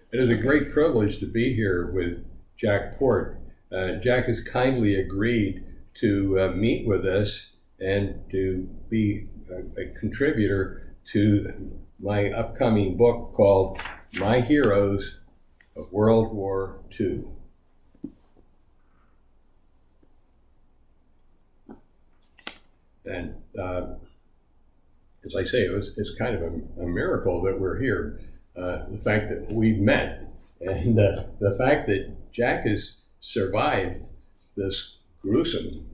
It is a great privilege to be here with Jack Port. Jack has kindly agreed to meet with us and to be a contributor to my upcoming book called My Heroes of World War II. And as I say, it's kind of a miracle that we're here. The fact that we've met, and the fact that Jack has survived this gruesome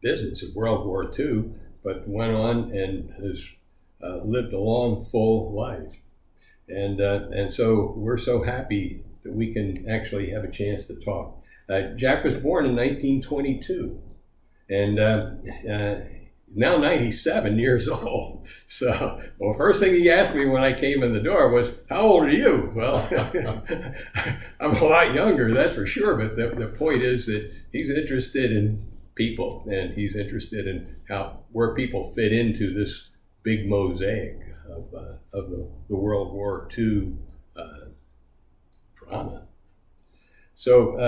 business of World War II, but went on and has lived a long, full life. And so we're so happy that we can actually have a chance to talk. Jack was born in 1922, and now 97 years old. So, well, first thing he asked me when I came in the door was, "How old are you?" Well, I'm a lot younger, that's for sure. But the point is that he's interested in people, and he's interested in where people fit into this big mosaic of the World War II drama. So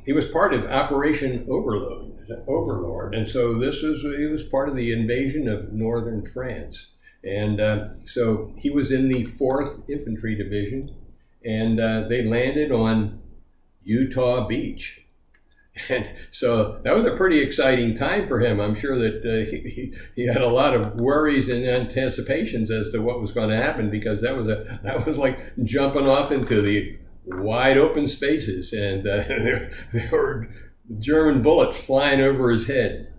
he was part of Operation Overlord, and so he was part of the invasion of northern France. And so he was in the 4th Infantry Division, and they landed on Utah Beach. And so that was a pretty exciting time for him. I'm sure that he had a lot of worries and anticipations as to what was going to happen, because that was like jumping off into the wide open spaces, and there were German bullets flying over his head.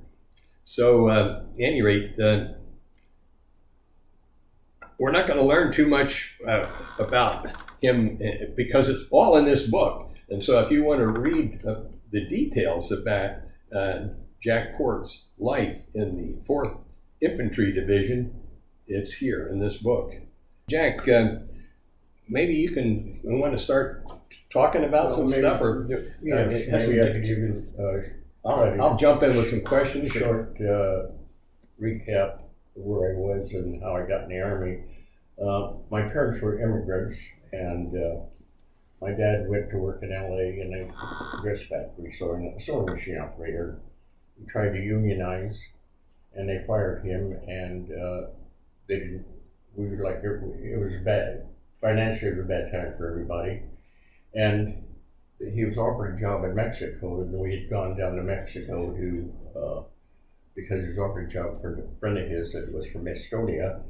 So at any rate, we're not going to learn too much about him because it's all in this book. And so if you want to read the details about Jack Port's life in the 4th Infantry Division, it's here in this book. Jack, maybe we want to start talking about some stuff, or I'll jump in with some questions. Short recap of where I was and how I got in the Army. My parents were immigrants, and my dad went to work in LA in a dress factory, sewing machine operator. He tried to unionize, and they fired him, and it was bad. Financially, it was a bad time for everybody. And he was offered a job in Mexico, and we had gone down to Mexico because he was offered a job for a friend of his that was from Estonia.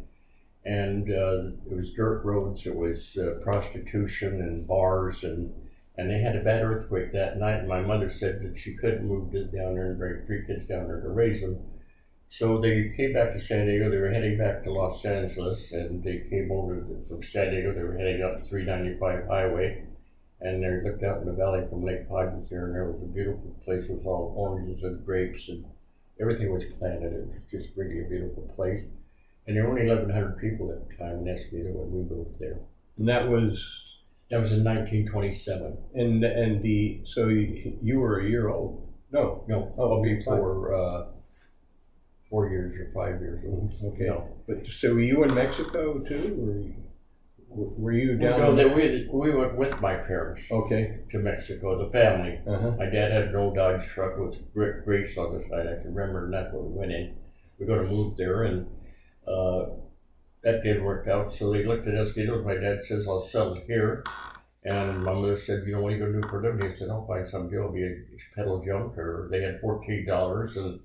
And it was dirt roads, it was prostitution and bars, and they had a bad earthquake that night. And my mother said that she couldn't move down there and bring 3 kids down there to raise them. So they came back to San Diego. They were heading back to Los Angeles, and they came over from San Diego. They were heading up the 395 highway, and they looked out in the valley from Lake Hodges there, and there was a beautiful place with all oranges and grapes, and everything was planted. It was just really a beautiful place. And there were only 1,100 people at the time in Escondido when we moved there. And that was in 1927. So you were a year old? No. Before 4 years or 5 years old. Okay. No. But so were you in Mexico too, or were you down? No, we went with my parents. Okay. To Mexico, the family. Uh-huh. My dad had an old Dodge truck with grapes on the side. I can remember, and that's what we went in. We're going to move there, and that didn't work out. So they looked at Escondido. My dad says, "I'll settle here." And my mother said, "What are you going to do for a living?" He said, "I'll find some deal. It'll be a pedal junk." Or they had $14, and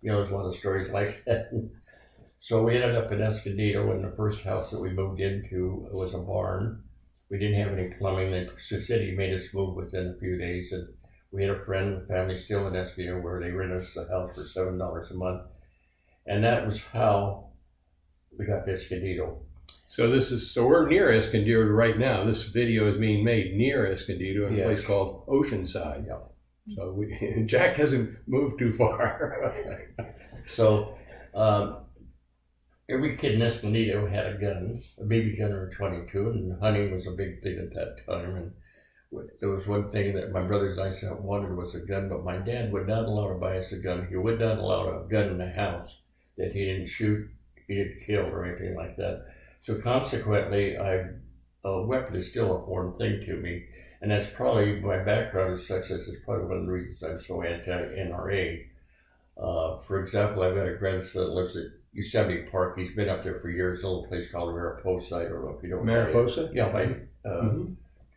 there's a lot of stories like that. So we ended up in Escondido, and the first house that we moved into was a barn. We didn't have any plumbing. The city made us move within a few days, and we had a friend and family still in Escondido where they rented us the house for $7 a month. And that was how we got to Escondido. So we're near Escondido right now. This video is being made near Escondido in a place called Oceanside. Yeah. So Jack hasn't moved too far. So every kid in Escondido had a gun, a BB gun or a .22, and hunting was a big thing at that time. And there was one thing that my brothers and I wanted was a gun, but my dad would not allow to buy us a gun. He would not allow a gun in the house that he didn't shoot, he didn't kill, or anything like that. So consequently, I a weapon is still a foreign thing to me. And that's probably, my background is such that it's probably one of the reasons I'm so anti-NRA. For example, I've got a grandson that lives at Yosemite Park. He's been up there for years, a little place called Mariposa. I don't know if you know what Mariposa? that is. Yeah, by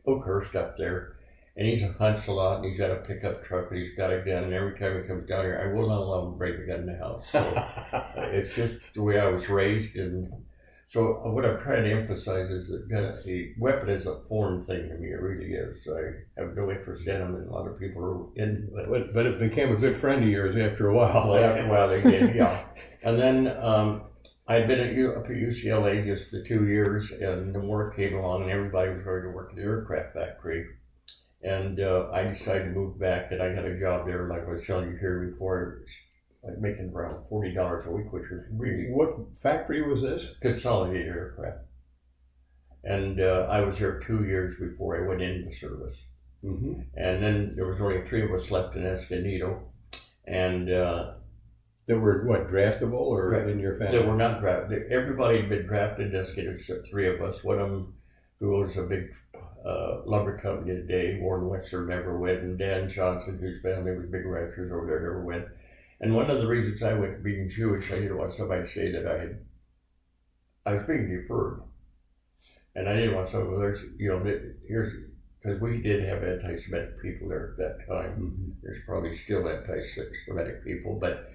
Oakhurst up there. And he hunts a lot, and he's got a pickup truck, and he's got a gun, and every time he comes down here, I will not allow him to bring a gun in the house. So it's just the way I was raised. And so what I'm trying to emphasize is that the weapon is a foreign thing to me. It really is. I have no interest in them, and a lot of people are in it. But it became a good friend of yours after a while. Well, after a while they did, yeah. And then I'd been up at UCLA just the 2 years, and the war came along, and everybody was ready to work at the aircraft factory. And I decided to move back, and I got a job there, like I was telling you here before, like making around $40 a week, which was really... What factory was this? Consolidated Aircraft. And I was there 2 years before I went into service. Mm-hmm. And then there was only 3 of us left in Escondido. And... that were, what, draftable or in your family? They were not drafted. Everybody had been drafted in Escondido except 3 of us. One of them, who owns a big lumber company today, Warren Wexler, never went, and Dan Johnson, whose family was big ranchers over there, never went. And one of the reasons I went, being Jewish, I didn't want somebody to say that I was being deferred. And I didn't want some of those, because we did have anti-Semitic people there at that time. Mm-hmm. There's probably still anti-Semitic people, but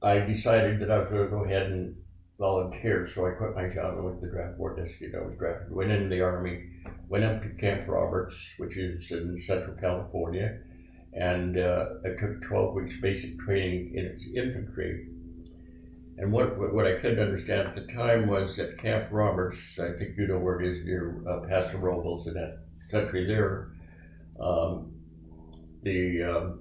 I decided that I was going to go ahead and volunteer, so I quit my job and went to the draft board. I was drafted, went into the Army, went up to Camp Roberts, which is in Central California, and I took 12 weeks basic training in its infantry. And what I couldn't understand at the time was that Camp Roberts, I think you know where it is, near Paso Robles in that country there, the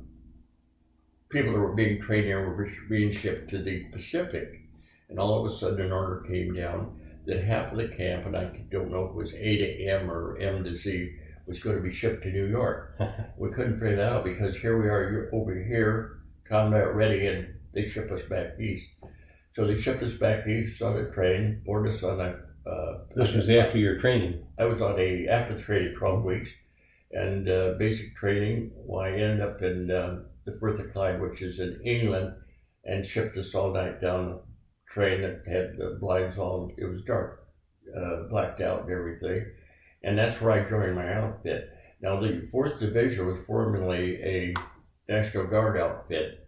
people that were being trained there were being shipped to the Pacific. And all of a sudden an order came down that half of the camp, and I don't know if it was A to M or M to Z, was going to be shipped to New York. We couldn't figure that out because here we are, you're over here, combat ready, and they ship us back east. So they shipped us back east on a train, boarded us on a... this was after your training? I was on after the training, 12 weeks, and basic training. Well, I ended up in the Firth of Clyde, which is in England, and shipped us all night down train that had the blinds on. It was dark, blacked out and everything. And that's where I joined my outfit. Now, the 4th Division was formerly a National Guard outfit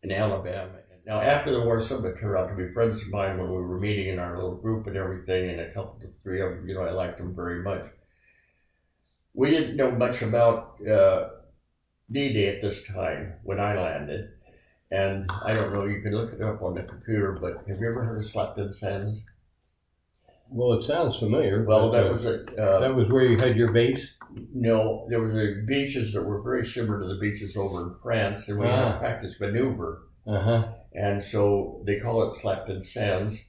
in Alabama. Now, after the war, some of them turned out to be friends of mine when we were meeting in our little group and everything, and a couple of 3 of them, I liked them very much. We didn't know much about D-Day at this time when I landed. And I don't know, you can look it up on the computer, but have you ever heard of Slapton Sands? Well, it sounds familiar. Well, that was that was where you had your base? No, there were the beaches that were very similar to the beaches over in France, and we had to practice maneuver. Uh-huh. And so they call it Slapton Sands.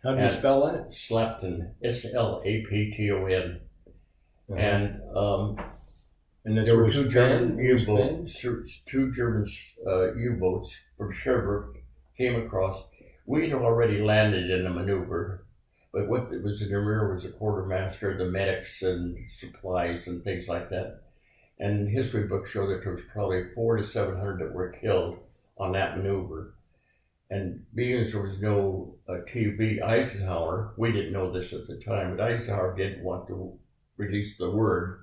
How do you spell that? Slapton, S-L-A-P-T-O-N. Uh-huh. And there were 2 German U-boats, 2 German U-boats from Sherbrooke came across. We had already landed in a maneuver, but what was in the rear was the quartermaster, the medics and supplies and things like that. And history books show that there was probably 400 to 700 that were killed on that maneuver. And being as there was no TV, Eisenhower, we didn't know this at the time, but Eisenhower didn't want to release the word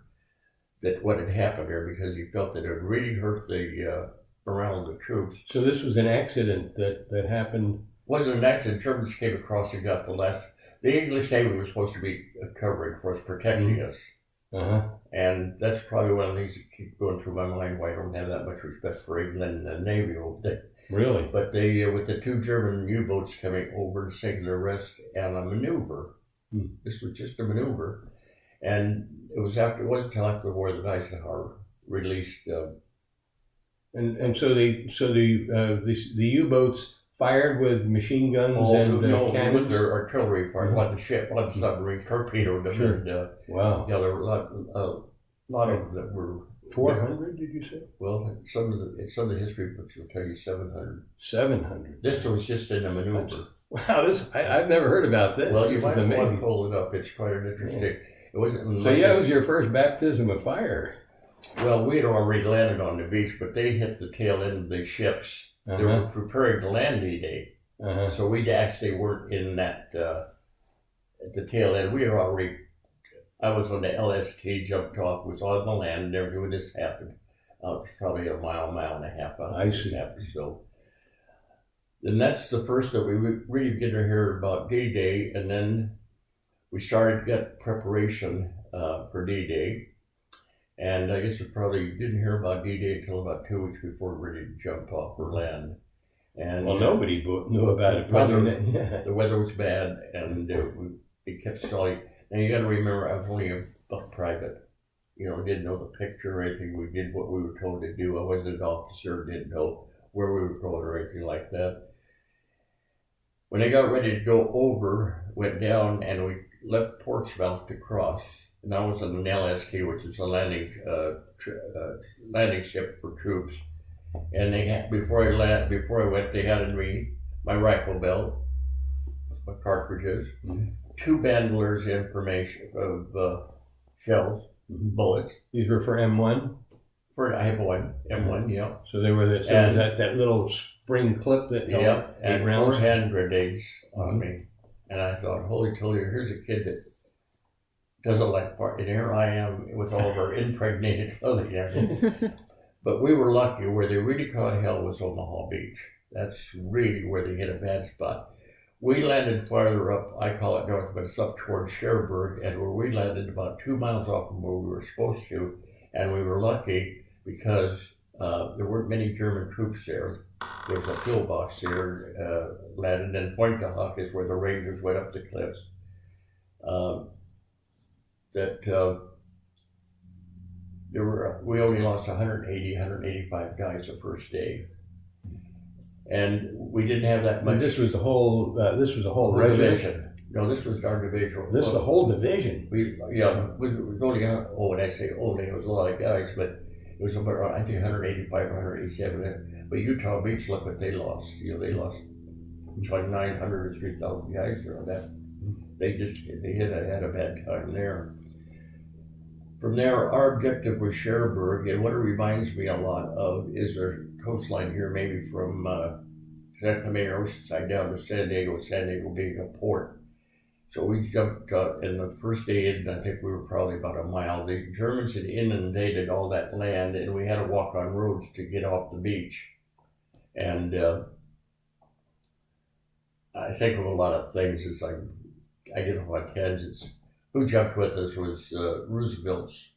that what had happened there because he felt that it would really hurt the morale of the troops. So this was an accident that happened? It wasn't an accident. Germans came across and got the last. The English Navy was supposed to be covering for us, protecting us. Uh-huh. And that's probably one of the things that keep going through my mind why I don't have that much respect for England and the Navy over there. Really? But they, with the 2 German U-boats coming over and sinking their rest and a maneuver, this was just a maneuver. And it wasn't until after the war that Eisenhower released. And so the U-boats fired with machine guns cannons? With their artillery fire. One ship, one submarine torpedoed them. Sure. And, wow. Yeah, there were a lot of them that were 400. Did you say? Well, some of the history books will tell you 700. 700. This was just in a maneuver. Wow, I've never heard about this. Well, you This might is want to amazing. pull it up. It's quite an interesting. It wasn't. So yeah, it was your first baptism of fire. Well, we had already landed on the beach, but they hit the tail end of the ships. They Uh-huh. were preparing to land D-Day. Uh-huh. So we actually weren't in that, at the tail end. We were already, I was on the LST, jumped off, was on the land, and everything when this happened. It was probably a mile and a half out. I see. So then that's the first that we really get to hear about D-Day, and then we started get preparation for D-Day. And I guess we probably didn't hear about D-Day until about 2 weeks before we really jumped off or land. And Well, nobody knew about it. Probably. Yeah. the weather was bad, and it kept stalling. Now you got to remember, I was only a buck private. You know, didn't know the picture or anything. We did what we were told to do. I wasn't an officer, didn't know where we were going or anything like that. When I got ready to go over, went down, and we left Portsmouth to cross. And I was on an LST, which is a landing ship for troops. And they had, before I went, they handed me my rifle belt, my cartridges, 2 bandolers of shells, bullets. These were for M1. I have one M1, yeah. So they were that little spring clip that held and 8 rounds. 4 hand grenades on me. And I thought, holy toly, here's a kid that doesn't like fire. And here I am with all of our impregnated clothing and everything. But we were lucky. Where they really caught hell was Omaha Beach. That's really where they hit a bad spot. We landed farther up, I call it north, but it's up towards Cherbourg, and where we landed about 2 miles off from where we were supposed to. And we were lucky because there weren't many German troops there. There was a pillbox there, landed, and Pointe-du-Hoc is where the Rangers went up the cliffs. We only lost 185 guys the first day, and we didn't have that much. But this was the whole. This was a whole division. No, this was our division. This is the whole division. We was only. When I say only, it was a lot of guys, but it was about I think 185, 187. But Utah Beach, look what they lost. You know, they lost like 900 or 3,000 guys there on that. They had a bad time there. From there, our objective was Cherbourg, and what it reminds me a lot of is our coastline here, maybe from Santa Maria Oceanside down to San Diego being a port. So we jumped, and the first day in, I think we were probably about a mile. The Germans had inundated all that land, and we had to walk on roads to get off the beach. And I think of a lot of things. It's like, I get on tangents. Who jumped with us was Roosevelt's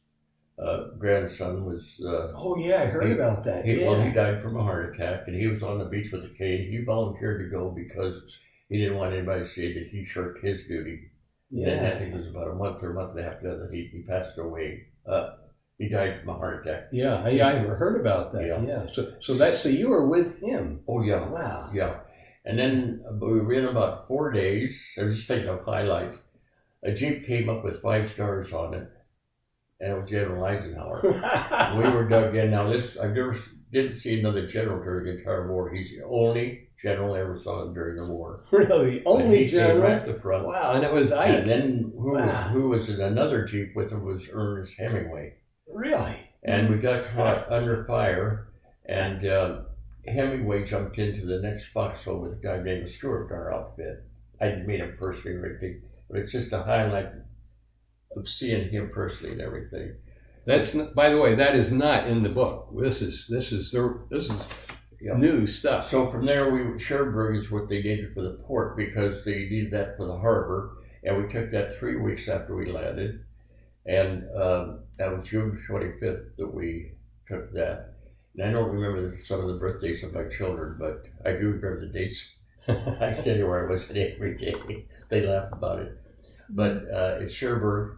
grandson was. Oh yeah, I heard about that. Well, he died from a heart attack, and he was on the beach with a cane. He volunteered to go because he didn't want anybody to say that he shirked his duty. Yeah. Then I think it was about a month and a half later that he passed away. He died from a heart attack. Yeah, I heard about that. Yeah. So you were with him. Oh yeah. Wow. Yeah, and then we were in about 4 days. I was just thinking of highlights. A Jeep came up with 5 stars on it, and it was General Eisenhower. We were dug in. Now I didn't see another general during the entire war. He's the only general I ever saw during the war. Really? Only general? Came right at the front. Wow, and it was Ike. And then who was in another Jeep with him was Ernest Hemingway. Really? And we got caught under fire, and Hemingway jumped into the next foxhole with a guy named Stewart in our outfit. I didn't meet him personally or anything, but it's just a highlight of seeing him personally and everything. That's not, by the way, that is not in the book. This is new stuff. So from there, Cherbourg is what they needed for the port because they needed that for the harbor, and we took that 3 weeks after we landed, and that was June 25th that we took that. And I don't remember some of the birthdays of my children, but I do remember the dates. I can tell you where I was every day. They laugh about it. But at Cherbourg,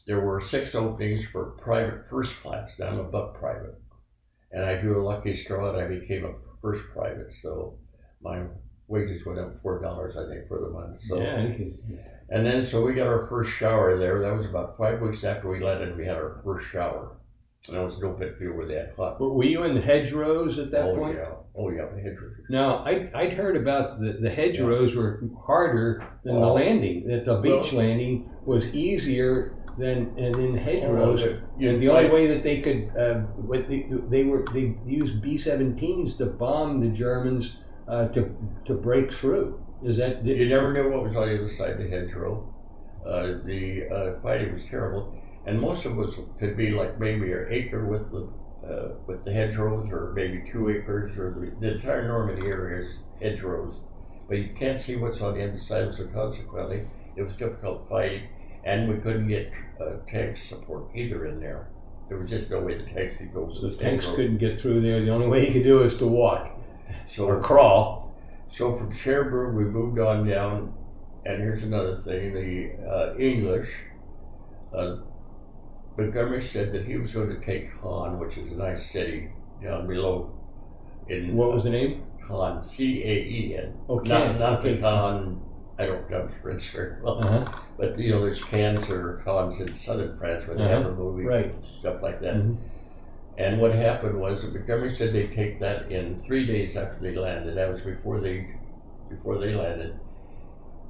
there were 6 openings for private first class. Now I'm a buck private. And I drew a lucky straw and I became a first private. So my wages went up $4, I think, for the month. So, yeah. And then so we got our first shower there. That was about 5 weeks after we landed. We had our first shower. And there was no bit field where they had hot. Were you in the hedgerows at that point? Oh yeah, the hedgerows. Now, I'd heard about the hedgerows were harder than the landing, that the beach landing was easier than in the hedgerows. And the only way that they could, they used B-17s to bomb the Germans to break through. Is that? You never knew what was on the other side of the hedgerow. The fighting was terrible. And most of us could be like maybe an acre with the hedgerows, or maybe 2 acres, or the entire Normandy area is hedgerows. But you can't see what's on the other side, so consequently, it was difficult fighting, and we couldn't get tank support either in there. There was just no way the tanks could go. So the tanks couldn't get through there. The only way you could do is to walk or crawl. So from Cherbourg, we moved on down, and here's another thing: the English. Montgomery said that he was going to take Caen, which is a nice city down below. What was the name? Caen, C-A-E-N. Oh, not the Caen. I don't know French very well, but there's Cannes or Caens in southern France where they have a movie, stuff like that. And what happened was that Montgomery said they'd take that in 3 days after they landed. That was before they landed.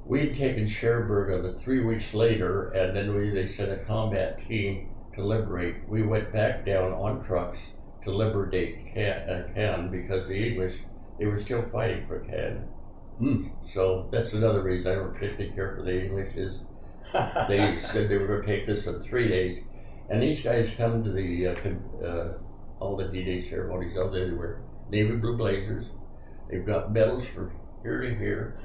We'd taken Cherbourg on 3 weeks later, and then they sent a combat team to liberate. We went back down on trucks to liberate Cannes because the English, they were still fighting for Cannes. So that's another reason I don't particularly care for the English, is they said they were going to take this in 3 days. And these guys come to the all the D-Day ceremonies. They wear navy blue blazers. They've got medals from here to here.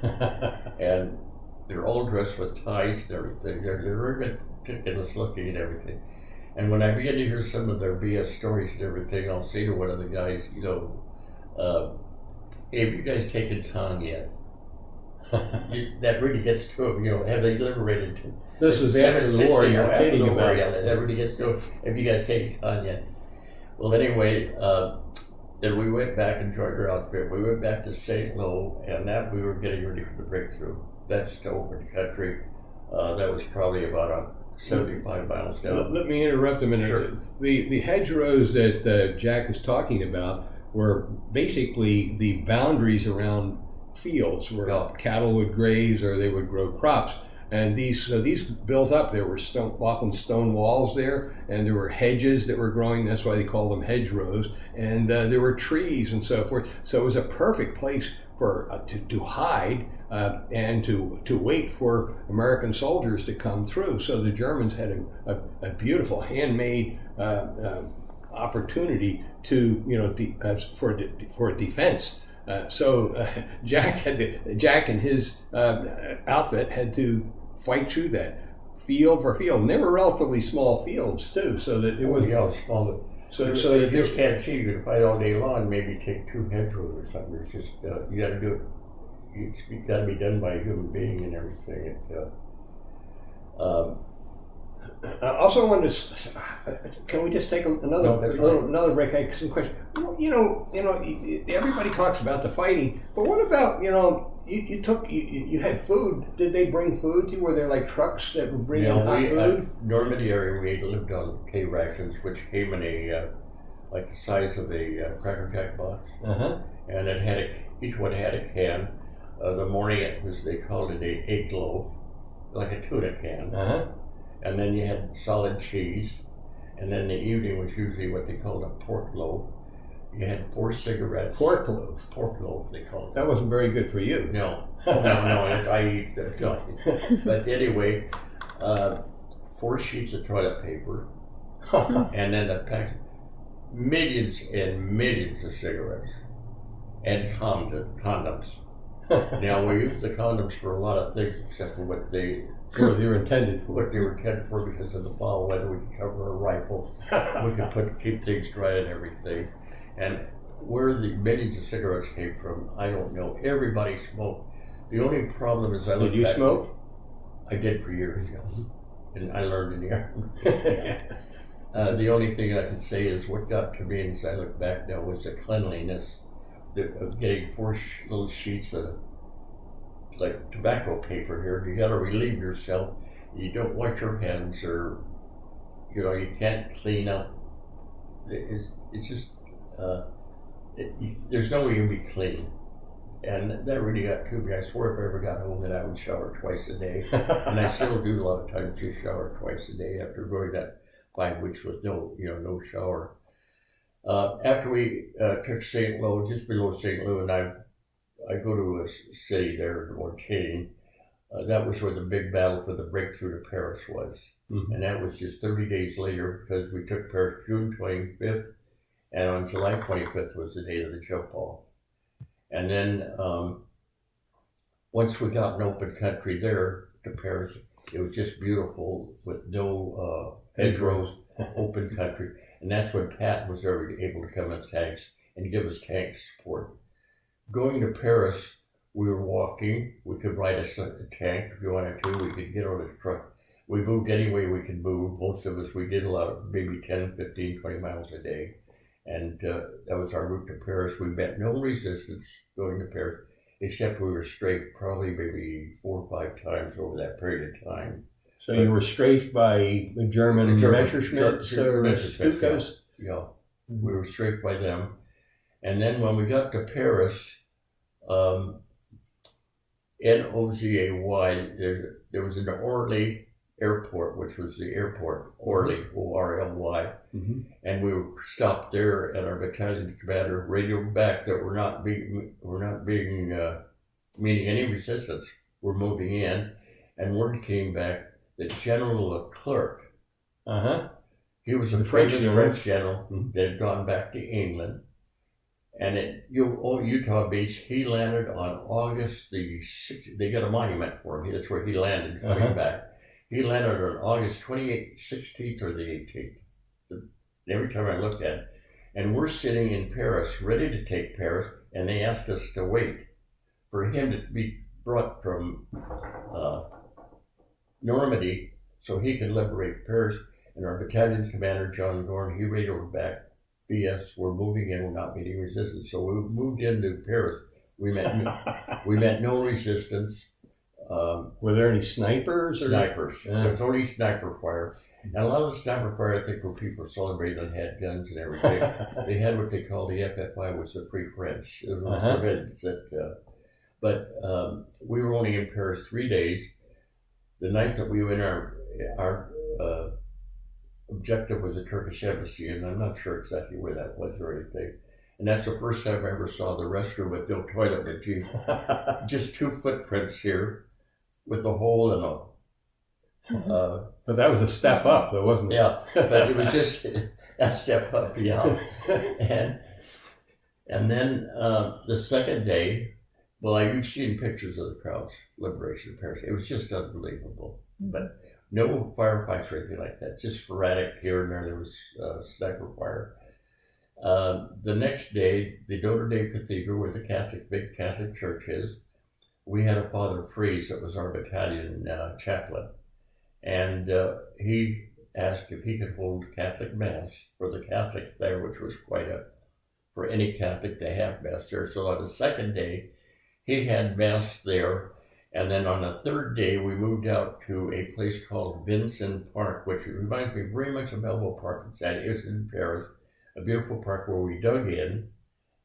And they're all dressed with ties and everything. They're very meticulous looking and everything. And when I begin to hear some of their BS stories and everything, I'll say to one of the guys, hey, have you guys taken Caen yet? That really gets to them, have they liberated? This is after the war, you're kidding about it. That really gets to them. Have you guys taken Caen yet? Well, anyway, then we went back and joined our outfit. We went back to St. Lo, and that we were getting ready for the breakthrough. That's the open country. That was probably about 75 miles down. Let me interrupt a minute. Sure. The hedgerows that Jack is talking about were basically the boundaries around fields where cattle would graze or they would grow crops. And these built up. There were often stone walls there, and there were hedges that were growing. That's why they call them hedgerows. And there were trees and so forth. So it was a perfect place for to hide and to wait for American soldiers to come through. So the Germans had a beautiful handmade opportunity to for defense. So Jack and his outfit had to fight through that field for field. And they were relatively small fields too, so that it was small. So you just can't see. You can fight all day long. Maybe take 2 hedgerows or something. It's just you got to do it. It's got to be done by a human being and everything. I also wanted to. Can we just take another break? I have some questions. Everybody talks about the fighting, but what about you had food? Did they bring food to you? Were there like trucks that would bring in hot food? Normandy area, we lived on K-rations, which came in a like the size of a Cracker Jack box, and it had each one had a can. The morning they called it an egg loaf, like a tuna can. And then you had solid cheese, and then the evening was usually what they called a pork loaf. You had 4 cigarettes. Pork loaf? Pork loaf, they called it. That wasn't very good for you. No, I eat that. But anyway, 4 sheets of toilet paper, and then a pack, millions and millions of cigarettes, and condoms. Now, we use the condoms for a lot of things except for what they were intended for. What they were intended for, because of the foul weather, we could cover our rifles, we could keep things dry and everything. And where the millions of cigarettes came from, I don't know. Everybody smoked. The only problem is Did you smoke? I did for years, yes. And I learned in the army. The only thing I can say is what got to me as I look back now was the cleanliness of getting 4 little sheets of like tobacco paper here. You got to relieve yourself. You don't wash your hands, or you can't clean up it's just there's no way you can be clean. And that really got to me. I swear if I ever got home that I would shower twice a day. And I still do a lot of times just shower twice a day after going that 5 weeks with no shower. After we took St. Louis, just below St. Louis, and I go to a city there, Mortain. That was where the big battle for the breakthrough to Paris was. Mm-hmm. And that was just 30 days later because we took Paris June 25th, and on July 25th was the day of the jump off. And then once we got an open country there to Paris, it was just beautiful with no hedgerows, open country. And that's when Pat was able to come in tanks and give us tank support. Going to Paris, we were walking. We could ride a tank if you wanted to. We could get on a truck. We moved any way we could move. Most of us, we did a lot of maybe 10, 15, 20 miles a day. And that was our route to Paris. We met no resistance going to Paris, except we were strafed probably maybe 4 or 5 times over that period of time. So you were strafed by the German Messerschmitts or Stukas? Yeah, we were strafed by them. And then when we got to Paris, NOZAY, there was an Orly airport, which was the airport, Orly, O-R-L-Y. Mm-hmm. And we were stopped there, and our battalion commander radioed back that we're not meeting any resistance. We're moving in, and word came back that General Leclerc, he was a French general that had gone back to England, and at Utah Beach, he landed on August the 6th. They got a monument for him. That's where he landed coming back. He landed on August 16th or the 18th. Every time I looked at it. And we're sitting in Paris, ready to take Paris, and they asked us to wait for him to be brought from Normandy so he could liberate Paris. And our battalion commander, John Gorn, he radioed back, BS, we're moving in, we're not meeting resistance. So we moved into Paris. We met no resistance. Were there any snipers? Snipers. There was only sniper fire. And a lot of the sniper fire, I think, were people celebrating and had guns and everything. They had what they called the FFI, was the Free French. It was civilians but we were only in Paris 3 days. The night that we were in our objective was the Turkish embassy, and I'm not sure exactly where that was or anything. And that's the first time I ever saw the restroom with no toilet, but just 2 footprints here with a hole in them. But that was a step up, though, wasn't it? Yeah, but it was just a step up, yeah. And then the second day, well, you've seen pictures of the crowds, Liberation of Paris. It was just unbelievable. But no firefights or anything like that, just sporadic here and there. There was sniper fire. The next day, the Notre Dame Cathedral, where the big Catholic church is, we had a Father Fries that was our battalion chaplain. And he asked if he could hold Catholic Mass for the Catholics there, which was for any Catholic to have Mass there. So on the second day, he had Mass there. And then on the third day, we moved out to a place called Vincent Park, which reminds me very much of Melville Park it was in Paris. A beautiful park where we dug in,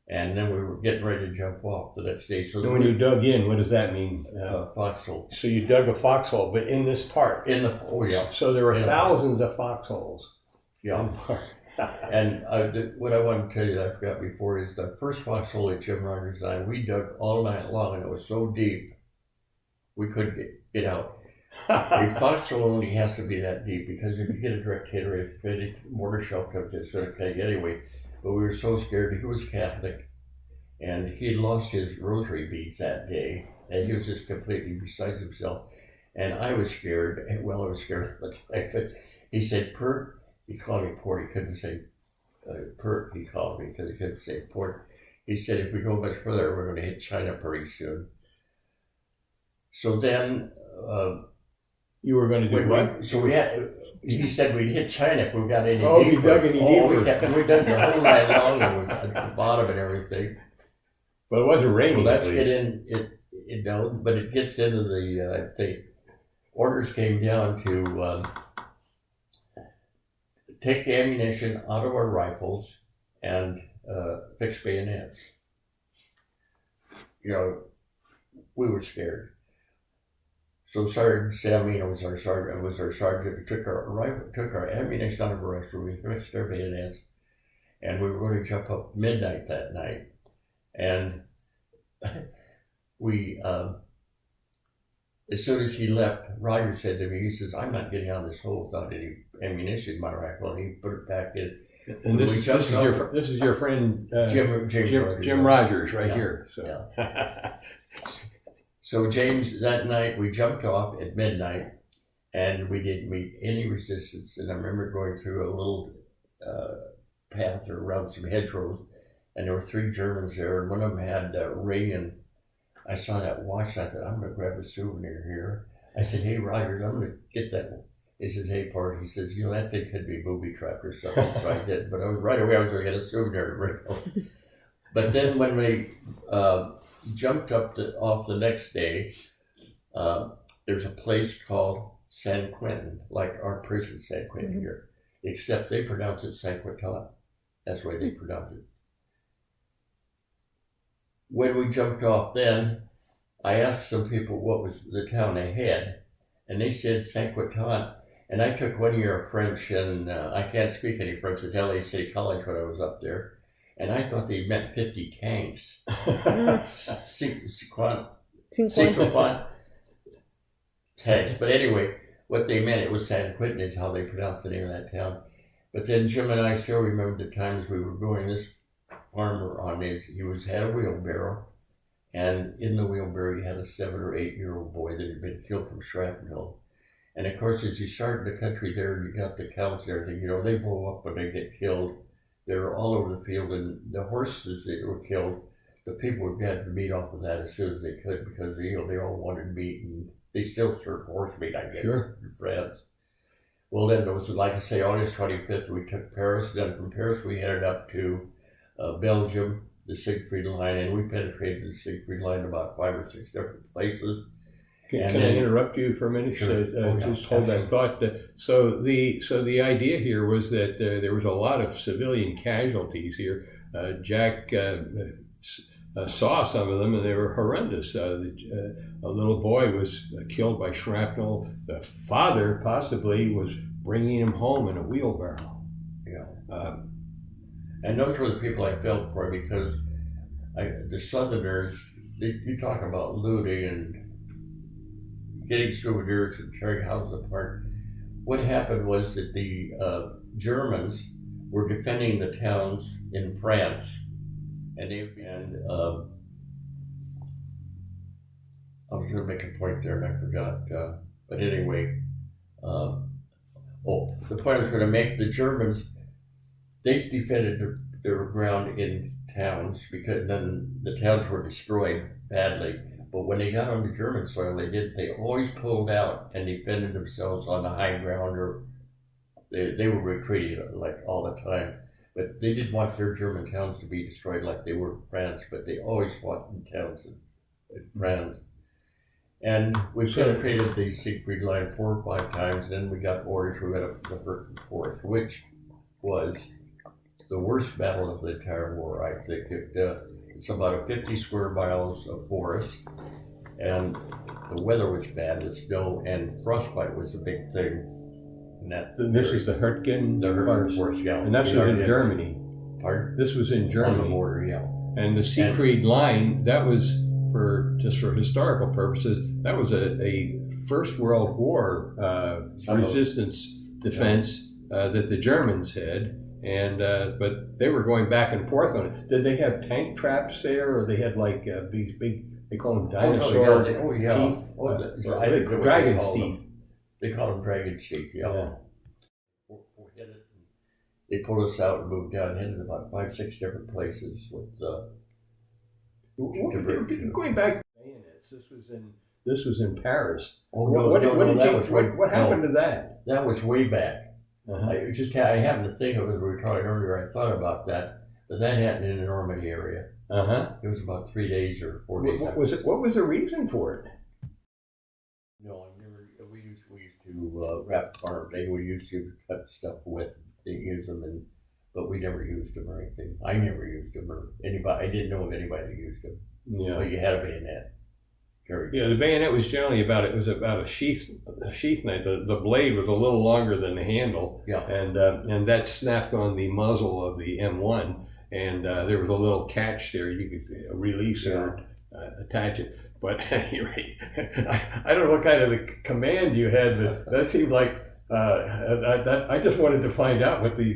and then we were getting ready to jump off the next day. So when you dug in, what does that mean? Foxhole. So you dug a foxhole, but in this park? Yeah. So there were thousands of foxholes. Yeah. And what I want to tell you that I forgot before is the first foxhole that Jim Rogers and I, we dug all night long, and it was so deep, we couldn't get out. A foxhole only has to be that deep, because if you get a direct hit or if a mortar shell comes in, it's going to kill you anyway. But we were so scared. He was Catholic, and he lost his rosary beads that day, and he was just completely beside himself. And I was scared. Well, I was scared at the time. But he said, Pert. He called me Port. He couldn't say Pert. He called me because he couldn't say Port. He said, if we go much further, we're going to hit China pretty soon. So then. You were going to do what? So he said we'd hit China if we got any deeper. Oh, if you dug any deeper. We dug the whole night long at the bottom and everything. But it wasn't raining. Well, but it gets into the orders came down to take the ammunition out of our rifles and fix bayonets. You know, we were scared. So Sergeant Samino was our sergeant, who took our ammunition out of our rifle, we fixed our bayonets, and we were going to jump up midnight that night. And we, as soon as he left, Roger said to me, he says, I'm not getting out of this hole without any ammunition in my rifle. And he put it back in. And this is your friend Jim Rogers right here. So. Yeah. So James, that night we jumped off at midnight, and we didn't meet any resistance. And I remember going through a little path around some hedgerows, and there were 3 Germans there, and one of them had ring. And I saw that watch, and I thought, I'm going to grab a souvenir here. I said, hey, Rogers, I'm going to get that one. He says, hey, Port. He says, you know, that thing could be a booby trap or something. So I did. But right away, I was going to get a souvenir to bring home. But then when we jumped off the next day, there's a place called San Quentin, like our prison San Quentin here, except they pronounce it San Quentin. That's the way they pronounce it. When we jumped off then, I asked some people what was the town ahead, and they said San Quentin. And I took 1 year of French, and I can't speak any French at LA City College when I was up there. And I thought they meant 50 tanks. Tanks. But anyway, what they meant, it was San Quentin is how they pronounced the name of that town. But then Jim and I still remember the times we were going. This farmer had a wheelbarrow. And in the wheelbarrow, he had a 7 or 8 year old boy that had been killed from shrapnel. And of course, as you start in the country there, you got the cows and everything, you know, they blow up when they get killed. They're all over the field, and the horses that were killed, the people would get the meat off of that as soon as they could, because, you know, they all wanted meat, and they still serve horse meat, I guess, sure. In France. Well, then it was, like I say, August 25th, we took Paris. Then from Paris, we headed up to Belgium, the Siegfried Line, and we penetrated the Siegfried Line about 5 or 6 different places. Can I interrupt you for a minute? Sure. Just hold that thought. So the idea here was that there was a lot of civilian casualties here. Jack saw some of them, and they were horrendous. A little boy was killed by shrapnel. The father possibly was bringing him home in a wheelbarrow. Yeah. And those were the people I felt for, because the Southerners, you talk about looting and getting souvenirs and tearing houses apart. What happened was that the Germans were defending the towns in France, and I was going to make a point there and I forgot. But anyway, the point I was going to make: the Germans, they defended their ground in towns, because then the towns were destroyed badly. But when they got on the German soil, they always pulled out and defended themselves on the high ground, or they were retreating like all the time. But they didn't want their German towns to be destroyed like they were in France, but they always fought in towns in France. And we penetrated the Siegfried Line 4 or 5 times, then we got orders, we went up to the Burton Forest, which was the worst battle of the entire war, I think. It's about 50 square miles of forest, and the weather was bad, the snow, and frostbite was a big thing. And this is the Hurtgen Forest, yeah. And this was in Germany. Pardon? This was in Germany. On the border, yeah. And the Siegfried Line, that was, for historical purposes, that was a First World War resistance defense that the Germans had. And but they were going back and forth on it. Did they have tank traps there, or they had like these big? They call them dinosaur teeth. Dragon's teeth. They call them dragon's teeth. Yeah. They pulled us out and moved down, headed about 5, 6 different places with. Going back to bayonets, this was in Paris. What happened to that? That was way back. I happened to think of it, we were talking earlier, I thought about that, but that happened in the Normandy area. It was about 3 days or 4 days. What was the reason for it? No, we used to wrap farm day, we used to cut stuff with they use them, but we never used them or anything. I never used them or anybody. I didn't know of anybody that used them. Yeah. But you had a bayonet. Yeah, the bayonet was generally about a sheath knife. The blade was a little longer than the handle, Yeah. and that snapped on the muzzle of the M1, and there was a little catch there. You could release or attach it. But at any rate, I don't know what kind of a command you had, but that seemed like I just wanted to find out what the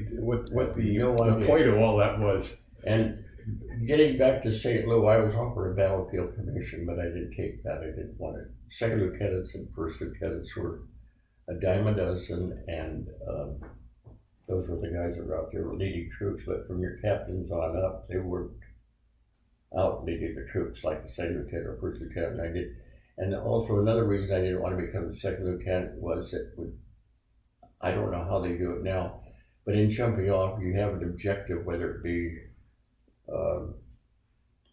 point of all that was. And getting back to St. Louis, I was offered a battlefield commission, but I didn't take that. I didn't want it. Second lieutenants and first lieutenants were a dime a dozen, and those were the guys that were out there leading troops. But from your captains on up, they worked out leading the troops, like the second lieutenant or first lieutenant. I did, and also another reason I didn't want to become the second lieutenant was I don't know how they do it now, but in jumping off, you have an objective, whether it be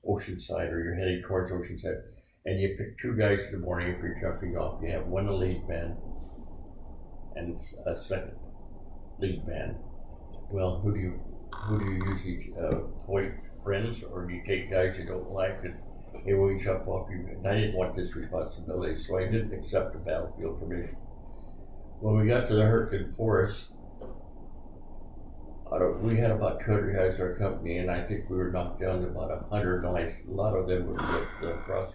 Oceanside or you're heading towards Oceanside, and you pick two guys in the morning if you're jumping off. You have one lead man and a second lead man. Well, who do you usually point friends, or do you take guys you don't like and hey, will you jump off you? And I didn't want this responsibility, so I didn't accept the battlefield commission. When we got to the Hurtgen Forest, we had about 200 guys in our company, and I think we were knocked down to about 100. And a lot of them were with cross